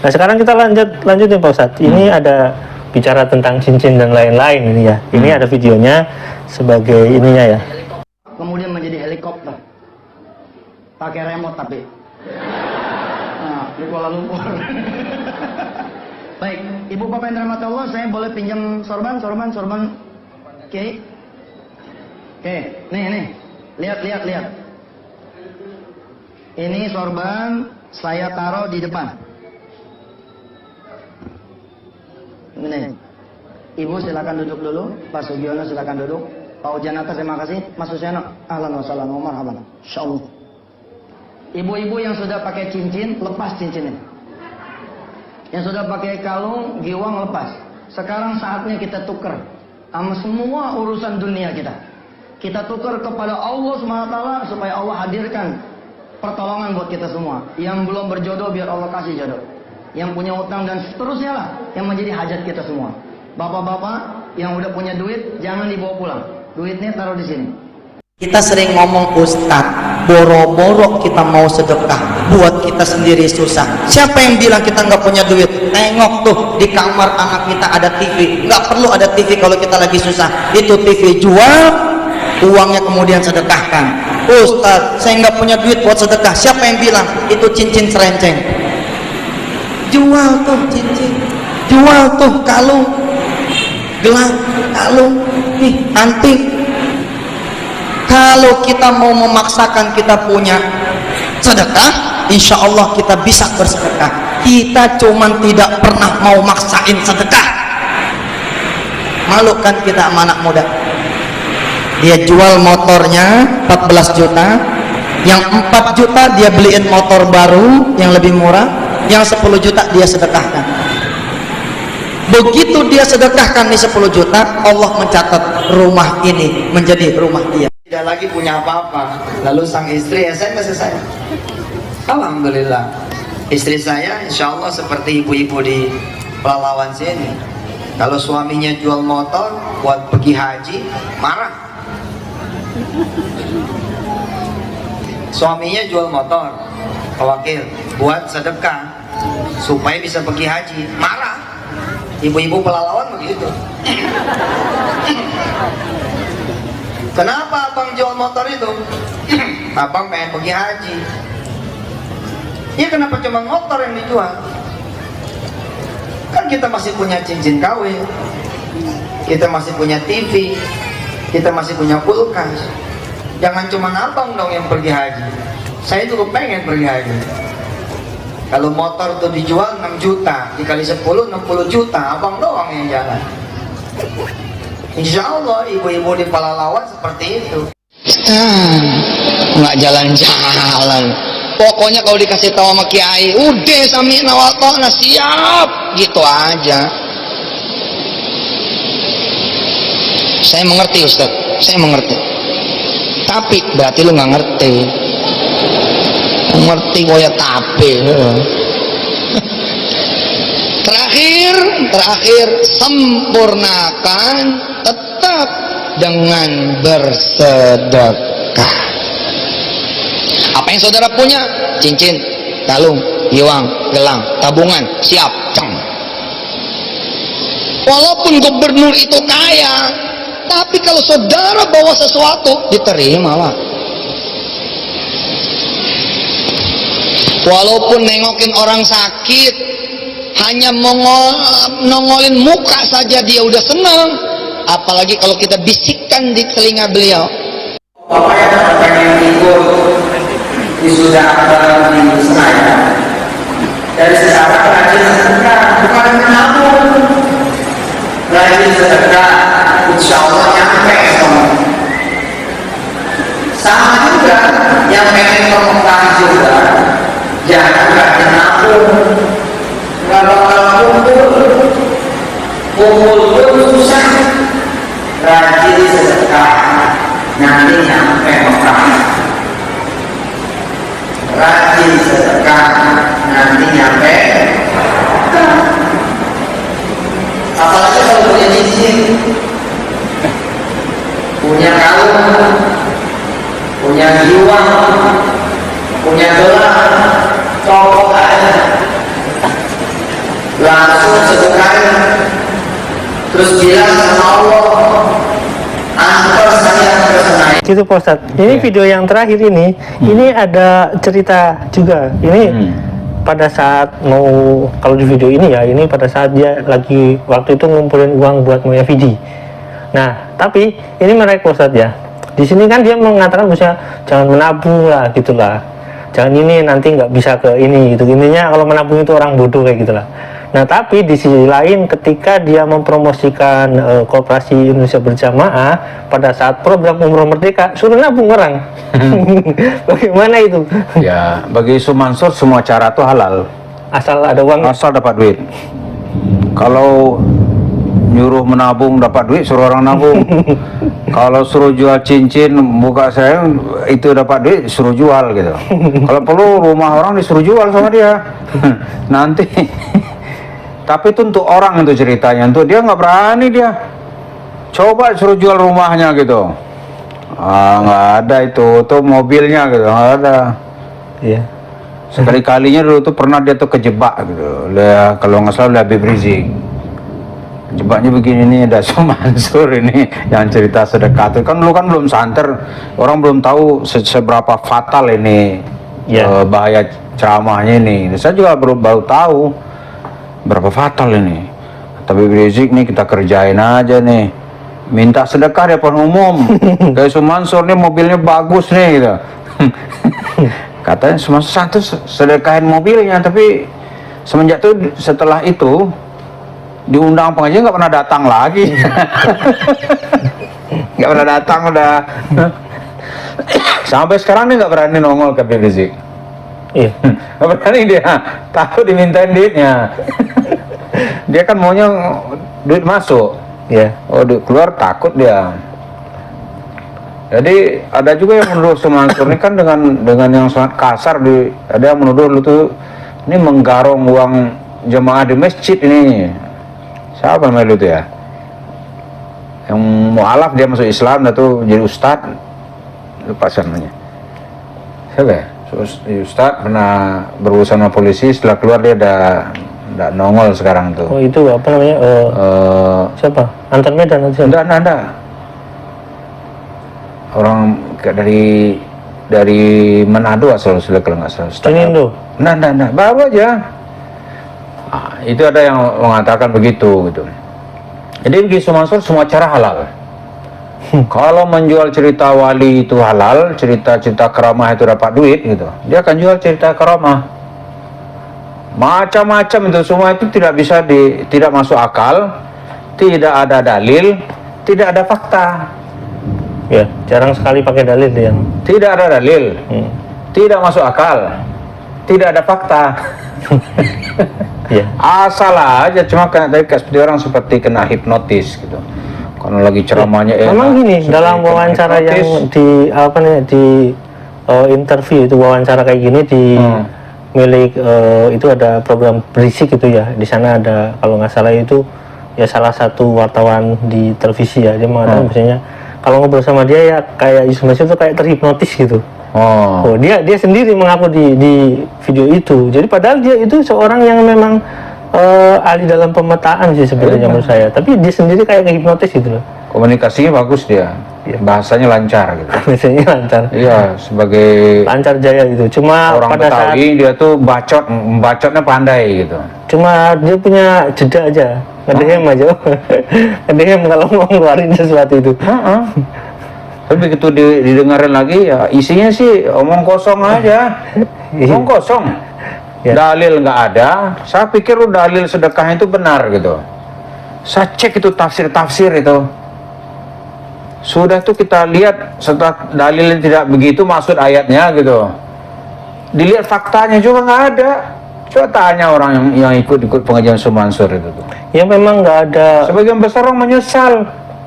Nah sekarang kita lanjutin Pak Ustadz. Ini ada bicara tentang cincin dan lain-lain ini ya. Ini ada videonya sebagai ininya ya. Kemudian menjadi helikopter. Pakai remote tapi. Nah, di Kuala Lumpur. Baik, Ibu Bapak yang dirahmati Allah, saya boleh pinjam sorban. Oke. Oke, nih. Lihat. Ini sorban saya taruh di depan. Ini. Ibu silakan duduk dulu. Pak Sugiono silakan duduk. Pak Ujanata terima kasih. Mas Susiano, ahlan wa sahlan wa marhaban. Insyaallah. Ibu-ibu yang sudah pakai cincin, lepas cincinnya. Yang sudah pakai kalung, giwang lepas. Sekarang saatnya kita tukar sama semua urusan dunia kita. Kita tukar kepada Allah SWT supaya Allah hadirkan pertolongan buat kita semua. Yang belum berjodoh biar Allah kasih jodoh. Yang punya utang dan seterusnya lah yang menjadi hajat kita semua. Bapak-bapak yang udah punya duit jangan dibawa pulang. Duitnya taruh di sini. Kita sering ngomong Ustadz, boro-boro kita mau sedekah, buat kita sendiri susah. Siapa yang bilang kita nggak punya duit? Tengok tuh di kamar anak kita ada TV. Nggak perlu ada TV kalau kita lagi susah. Itu TV jual, uangnya kemudian sedekahkan. Ustadz, saya nggak punya duit buat sedekah. Siapa yang bilang? Itu cincin serenceng. Jual tuh cincin, jual tuh kalung, gelang, kalung, nih anting. Kalau kita mau memaksakan kita punya sedekah, insya Allah kita bisa bersedekah. Kita cuman tidak pernah mau maksain sedekah. Malu kan kita sama anak muda. Dia jual motornya 14 juta, yang 4 juta dia beliin motor baru yang lebih murah, yang 10 juta dia sedekahkan. Begitu dia sedekahkan di 10 juta, Allah mencatat rumah ini menjadi rumah dia. Tidak lagi punya apa-apa. Lalu sang istri SMS saya, alhamdulillah istri saya insya Allah seperti ibu-ibu di Pelalawan sini. Kalau suaminya jual motor buat pergi haji, marah. Suaminya jual motor, wakil buat sedekah supaya bisa pergi haji, marah. Ibu-ibu Pelalawan begitu. Kenapa abang jual motor itu? Abang pengen pergi haji. Ya kenapa cuma motor yang dijual? Kan kita masih punya cincin kawin, kita masih punya TV, kita masih punya kulkas. Jangan cuma abang dong yang pergi haji. Saya juga pengen pergi haji. Kalau motor itu dijual 6 juta, dikali 10, 60 juta, abang doang yang jalan. Insya Allah ibu-ibu di Pelalawan seperti itu. Nggak jalan-jalan. Pokoknya kalau dikasih tahu sama kiai, udah sami'na wa ata'na, siap, gitu aja. Saya mengerti Ustaz, saya mengerti. Tapi berarti lu nggak ngerti. Ngerti koya tape. Terakhir sempurnakan tetap dengan bersedekah. Apa yang saudara punya? Cincin, kalung, giwang, gelang, tabungan, siap, ceng. Walaupun gubernur itu kaya, tapi kalau saudara bawa sesuatu, diterima lah. Walaupun nengokin orang sakit, hanya nongolin muka saja dia udah senang. Apalagi kalau kita bisikkan di telinga beliau. Bapak yang pengen ikut wisuda di Senayan, dari sekarang rajin sedekah, bukan menabung. Rajin sedekah, insya Allah nyampe semua. Sama juga yang pengen ke Mekah juga, jangan rajin nabung. Nggak bakal kumpul pun susah. Rajin sedekah, nanti nyampe Mekah. Rajin sedekah, nanti nyampe Mekah. Apalagi kalau punya cincin, punya kalung, punya giwang, punya gelang, copot aja. terus bilang sama Allah, antar saya ke sana. Gitu Pak Ustadz. Ini video yang terakhir ini ada cerita juga. Ini pada saat mau, kalau di video ini ya, ini pada saat dia lagi waktu itu ngumpulin uang buat Mulyafidi. Nah, tapi ini menarik Pak Ustadz ya. Di sini kan dia mengatakan misalnya jangan menabung lah gitulah. Jangan ini nanti nggak bisa ke ini gitu. Intinya kalau menabung itu orang bodoh kayak gitulah. Nah, tapi di sisi lain ketika dia mempromosikan Koperasi Indonesia Berjamaah pada saat program Umroh Merdeka, suruh nabung orang. Bagaimana itu? Ya, bagi Sumansur semua cara itu halal, Asal ada uang. asal dapat duit. Kalau nyuruh menabung dapat duit, suruh orang nabung. Kalau suruh jual cincin buka saya itu dapat duit, suruh jual gitu. Kalau perlu rumah orang disuruh jual sama dia. Nanti. Tapi itu untuk orang itu ceritanya, untuk dia nggak berani dia. Coba suruh jual rumahnya gitu. Nggak ada itu mobilnya gitu, nggak ada. Iya. Sekali-kalinya dulu tuh pernah dia tuh kejebak gitu. Kalau nggak salah Habib Rizik. Jebaknya begini nih, ada Sumansur ini yang cerita sedekah itu kan dulu kan belum santer, orang belum tahu seberapa fatal ini bahaya ceramahnya ini. Saya juga baru tahu berapa fatal ini. Tapi Rizik nih kita kerjain aja nih, minta sedekah di depan umum. Kayak Sumansur nih mobilnya bagus nih gitu. Katanya Sumansur satu sedekahin mobilnya, tapi semenjak itu setelah itu diundang pengajian nggak pernah datang lagi. Nggak pernah datang udah. Sampai sekarang nih nggak berani nongol ke Habib Rizik. Iya. Nggak berani dia, takut dimintain duitnya. Dia kan maunya duit masuk. Iya. Oh, duit keluar takut dia. Jadi ada juga yang menuduh Sumansur ini kan dengan yang sangat kasar. Ada yang menuduh lu tuh ini menggarong uang jemaah di masjid ini. Siapa namanya itu ya? Yang mualaf dia masuk Islam, dah tuh jadi ustadz. Lupa namanya. Siapa ya? Ustadz pernah berurusan sama polisi, setelah keluar dia udah nongol sekarang tuh. Oh itu apa namanya? Siapa? Anton Medan atau siapa? Enggak. Orang dari Manado asal kalau nggak salah. Tunindo. Nah, baru aja. Itu ada yang mengatakan begitu gitu. Jadi bagi Sumansur semua cara halal. Kalau menjual cerita wali itu halal, cerita karamah itu dapat duit gitu, dia akan jual cerita karamah. Macam-macam itu semua itu tidak masuk akal, tidak ada dalil, tidak ada fakta. Ya, jarang sekali pakai dalil yang. Tidak ada dalil, tidak masuk akal, tidak ada fakta. Ya. Asal aja, cuma kena tadi seperti orang seperti kena hipnotis gitu. Kalau lagi ceramahnya memang gini, dalam wawancara yang di interview itu wawancara kayak gini di milik itu ada program Berisik itu ya. Di sana ada kalau nggak salah itu ya salah satu wartawan di televisi ya, dia mengatakan misalnya kalau ngobrol sama dia ya kayak Yusuf Mansur itu kayak terhipnotis gitu. Oh, dia sendiri mengaku di video itu. Jadi padahal dia itu seorang yang memang ahli dalam pemetaan sih sebenarnya menurut saya. Tapi dia sendiri kayak hipnotis gitu loh. Komunikasinya bagus dia. Bahasanya lancar gitu. Bahasanya lancar. Iya, sebagai lancar jaya gitu. Cuma orang pada Betawi saat dia tuh bacotnya pandai gitu. Cuma dia punya jeda aja. Ngedehem aja. Ngedehem kalau mau ngeluarin sesuatu itu. Tapi begitu didengarin lagi ya isinya sih omong kosong aja. Omong kosong. Dalil nggak ada. Saya pikir dalil sedekah itu benar gitu. Saya cek itu tafsir itu. Sudah tuh kita lihat setelah dalilnya tidak begitu maksud ayatnya gitu. Dilihat faktanya juga nggak ada. Coba tanya orang yang ikut pengajian Sumansur itu tuh. Ya memang nggak ada. Sebagian besar orang menyesal.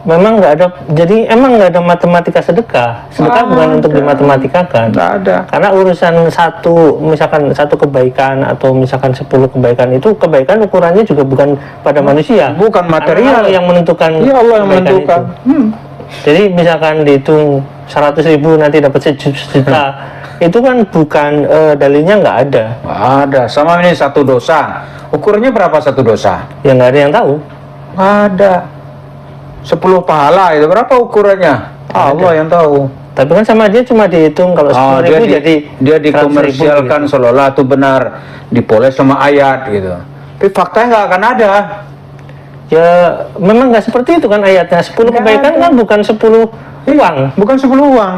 Memang nggak ada, jadi emang nggak ada matematika sedekah. Sedekah bukan untuk dimatematika-kan. Nggak ada. Karena urusan misalkan satu kebaikan atau misalkan 10 kebaikan itu kebaikan ukurannya juga bukan pada manusia. Bukan material. Allah yang menentukan. Iya, Allah yang menentukan. Jadi misalkan dihitung 100.000 nanti dapat sejuta, itu kan bukan dalilnya nggak ada. Nggak ada. Sama ini satu dosa. Ukurannya berapa satu dosa? Ya nggak ada yang tahu. Nggak ada. 10 pahala itu berapa ukurannya? Allah yang tahu. Tapi kan sama dia cuma dihitung kalau 10.000 jadi dia 100.000 dikomersialkan gitu. seolah-olah itu benar, dipoles sama ayat gitu. Tapi faktanya nggak akan ada. Ya memang nggak seperti itu kan ayatnya. 10 kebaikan kan bukan 10 uang. Bukan 10 uang.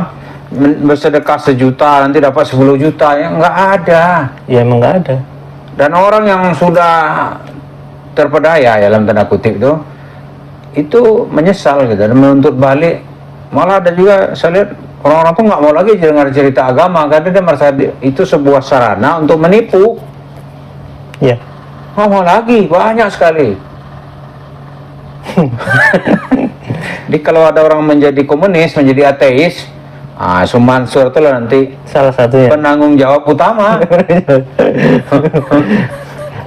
Bersedekah 1 juta nanti dapat 10 juta, ya nggak ada. Ya emang nggak ada. Dan orang yang sudah terpedaya ya, dalam tanda kutip itu menyesal gitu dan menuntut balik. Malah ada juga saya lihat orang-orang tuh nggak mau lagi dengar cerita agama karena dia merasa itu sebuah sarana untuk menipu. Ya. Nggak mau lagi, banyak sekali. Jadi kalau ada orang menjadi komunis, menjadi ateis, Sumansur itu lah nanti Salah satunya. penanggung jawab utama.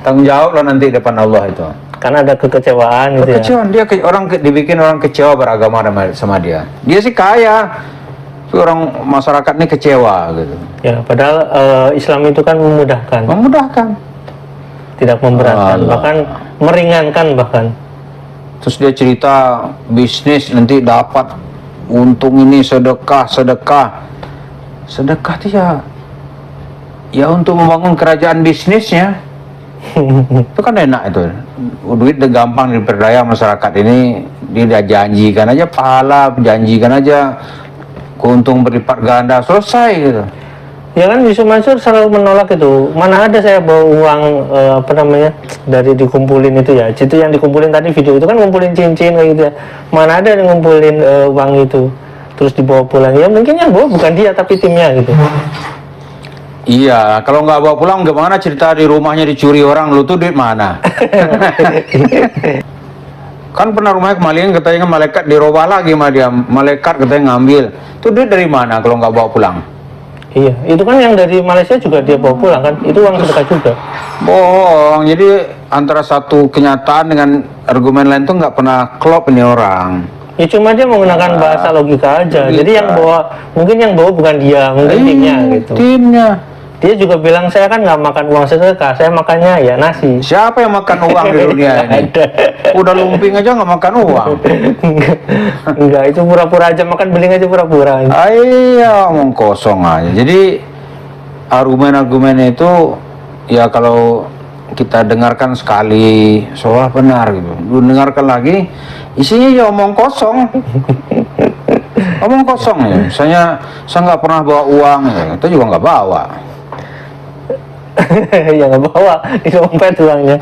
Tanggung jawab lah nanti depan Allah itu. Karena ada kekecewaan gitu ya. Kekecewaan dia dibikin orang kecewa beragama sama dia. Dia sih kaya, tapi orang masyarakat ini kecewa gitu. Ya, padahal Islam itu kan memudahkan, Memudahkan. tidak memberatkan, Allah. bahkan meringankan bahkan. Terus dia cerita bisnis nanti dapat untung ini sedekah tuh ya untuk membangun kerajaan bisnisnya. Itu kan enak itu, duit udah gampang diperdaya masyarakat ini. Dia janjikan aja pahala, janjikan aja keuntungan berlipat ganda, selesai gitu. Ya kan Yusuf Mansur selalu menolak itu. Mana ada saya bawa uang dari dikumpulin itu ya. Itu yang dikumpulin tadi video itu kan ngumpulin cincin kayak gitu ya. Mana ada yang ngumpulin uang itu terus dibawa pulang. Ya mungkin yang bawa bukan dia tapi timnya gitu. Iya, kalau nggak bawa pulang gimana cerita di rumahnya dicuri orang, lu tuh duit mana? Kan pernah rumahnya kemalingan katanya malaikat dirobah lagi sama dia, malaikat katanya ngambil. Itu duit dari mana kalau nggak bawa pulang? Iya, itu kan yang dari Malaysia juga dia bawa pulang kan, itu uang sedekah juga. Bohong, jadi antara satu kenyataan dengan argumen lain tuh nggak pernah klop ini orang. Ya cuma dia menggunakan bahasa logika aja. Jadi yang bawa, mungkin yang bawa bukan dia, mungkin timnya gitu. Timnya. Dia juga bilang saya kan nggak makan uang sedekah, saya makannya ya nasi. Siapa yang makan uang di dunia ini? Udah lumping aja nggak makan uang. Enggak, itu pura-pura aja makan beling aja pura-pura. Iya, omong kosong aja. Jadi argumen-argumen itu ya kalau kita dengarkan sekali seolah benar gitu. Lu dengarkan lagi, isinya ya omong kosong. Omong kosong ya. Misalnya saya nggak pernah bawa uang, ya, itu juga nggak bawa. Ya nggak bawa di dompet uangnya.